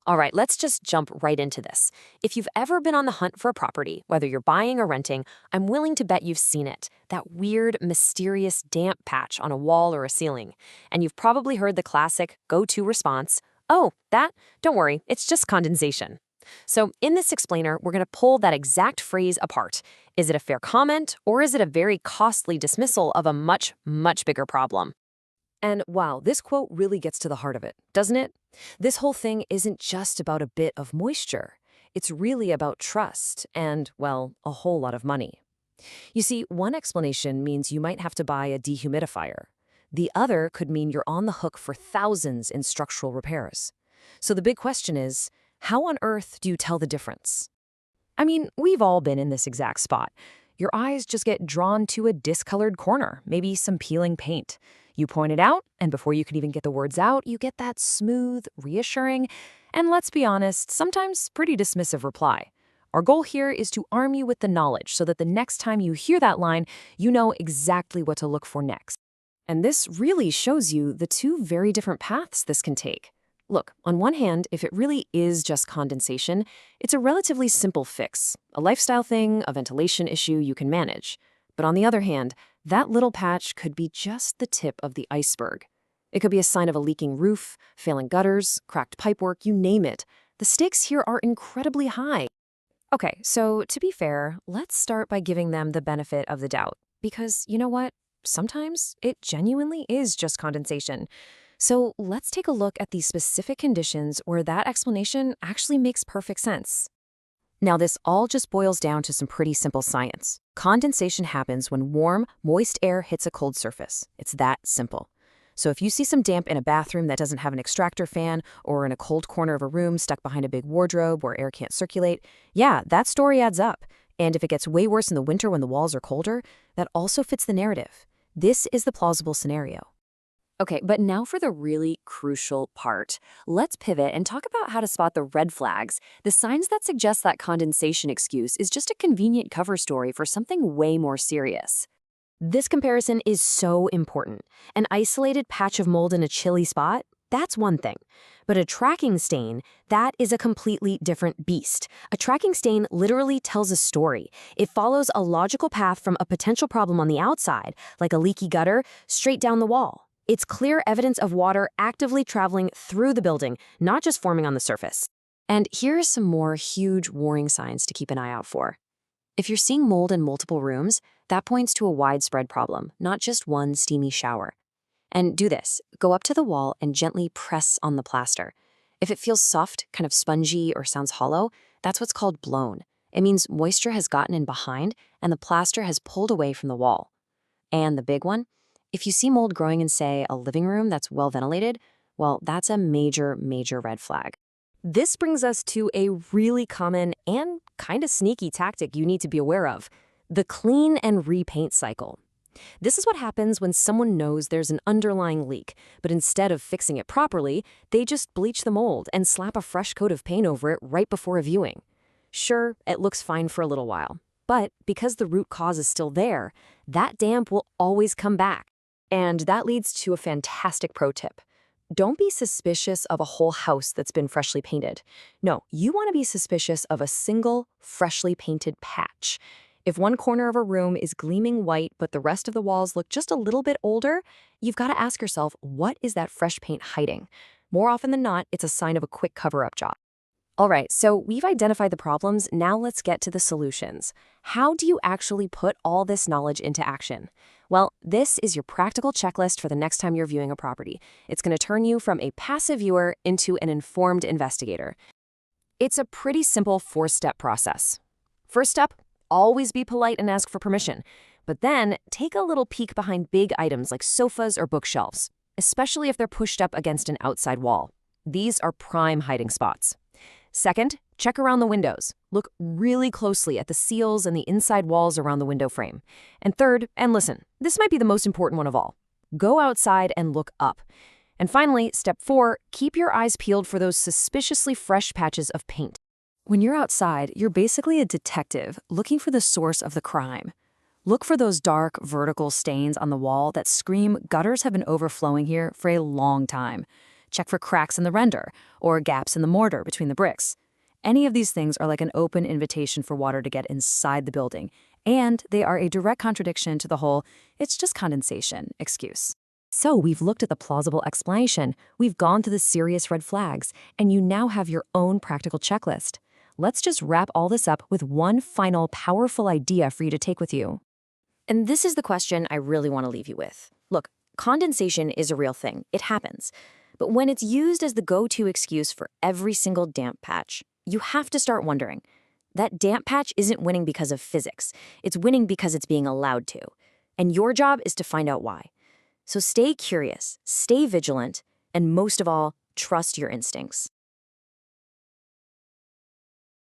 All right, let's just jump right into this. If you've ever been on the hunt for a property, whether you're buying or renting, I'm willing to bet you've seen it. That weird, mysterious damp patch on a wall or a ceiling. And you've probably heard the classic go-to response, "Oh, that? Don't worry, it's just condensation." So in this explainer, we're going to pull that exact phrase apart. Is it a fair comment, or is it a very costly dismissal of a much, much bigger problem? And wow, this quote really gets to the heart of it, doesn't it? This whole thing isn't just about a bit of moisture. It's really about trust and, well, a whole lot of money. You see, one explanation means you might have to buy a dehumidifier. The other could mean you're on the hook for thousands in structural repairs. So the big question is, how on earth do you tell the difference? I mean, we've all been in this exact spot. Your eyes just get drawn to a discolored corner, maybe some peeling paint. You point it out, and before you can even get the words out, you get that smooth, reassuring, and let's be honest, sometimes pretty dismissive reply. Our goal here is to arm you with the knowledge so that the next time you hear that line, you know exactly what to look for next. And this really shows you the two very different paths this can take. Look, on one hand, if it really is just condensation, it's a relatively simple fix, a lifestyle thing, a ventilation issue you can manage. But on the other hand, that little patch could be just the tip of the iceberg. It could be a sign of a leaking roof, failing gutters, cracked pipework, you name it. The stakes here are incredibly high. Okay, so to be fair, let's start by giving them the benefit of the doubt. Because you know what? Sometimes it genuinely is just condensation. So let's take a look at the specific conditions where that explanation actually makes perfect sense. Now, this all just boils down to some pretty simple science. Condensation happens when warm, moist air hits a cold surface. It's that simple. So if you see some damp in a bathroom that doesn't have an extractor fan, or in a cold corner of a room stuck behind a big wardrobe where air can't circulate, yeah, that story adds up. And if it gets way worse in the winter when the walls are colder, that also fits the narrative. This is the plausible scenario. Okay, but now for the really crucial part. Let's pivot and talk about how to spot the red flags, the signs that suggest that condensation excuse is just a convenient cover story for something way more serious. This comparison is so important. An isolated patch of mold in a chilly spot? That's one thing. But a tracking stain, that is a completely different beast. A tracking stain literally tells a story. It follows a logical path from a potential problem on the outside, like a leaky gutter, straight down the wall. It's clear evidence of water actively traveling through the building, not just forming on the surface. And here are some more huge warning signs to keep an eye out for. If you're seeing mold in multiple rooms, that points to a widespread problem, not just one steamy shower. And do this. Go up to the wall and gently press on the plaster. If it feels soft, kind of spongy, or sounds hollow, that's what's called blown. It means moisture has gotten in behind and the plaster has pulled away from the wall. And the big one? If you see mold growing in, say, a living room that's well ventilated, well, that's a major, major red flag. This brings us to a really common and kind of sneaky tactic you need to be aware of: the clean and repaint cycle. This is what happens when someone knows there's an underlying leak, but instead of fixing it properly, they just bleach the mold and slap a fresh coat of paint over it right before a viewing. Sure, it looks fine for a little while, but because the root cause is still there, that damp will always come back. And that leads to a fantastic pro tip. Don't be suspicious of a whole house that's been freshly painted. No, you want to be suspicious of a single, freshly painted patch. If one corner of a room is gleaming white, but the rest of the walls look just a little bit older, you've got to ask yourself, what is that fresh paint hiding? More often than not, it's a sign of a quick cover-up job. All right, so we've identified the problems. Now let's get to the solutions. How do you actually put all this knowledge into action? Well, this is your practical checklist for the next time you're viewing a property. It's going to turn you from a passive viewer into an informed investigator. It's a pretty simple 4-step process. First step, always be polite and ask for permission. But then take a little peek behind big items like sofas or bookshelves, especially if they're pushed up against an outside wall. These are prime hiding spots. Second, check around the windows. Look really closely at the seals and the inside walls around the window frame. And third, and listen, this might be the most important one of all, go outside and look up. And finally, step 4, keep your eyes peeled for those suspiciously fresh patches of paint. When you're outside, you're basically a detective looking for the source of the crime. Look for those dark, vertical stains on the wall that scream gutters have been overflowing here for a long time. Check for cracks in the render or gaps in the mortar between the bricks. Any of these things are like an open invitation for water to get inside the building, and they are a direct contradiction to the whole "it's just condensation" excuse. So we've looked at the plausible explanation, we've gone through the serious red flags, and you now have your own practical checklist. Let's just wrap all this up with one final powerful idea for you to take with you. And this is the question I really want to leave you with. Look, condensation is a real thing. It happens. But when it's used as the go-to excuse for every single damp patch, you have to start wondering. That damp patch isn't winning because of physics. It's winning because it's being allowed to. And your job is to find out why. So stay curious, stay vigilant, and most of all, trust your instincts.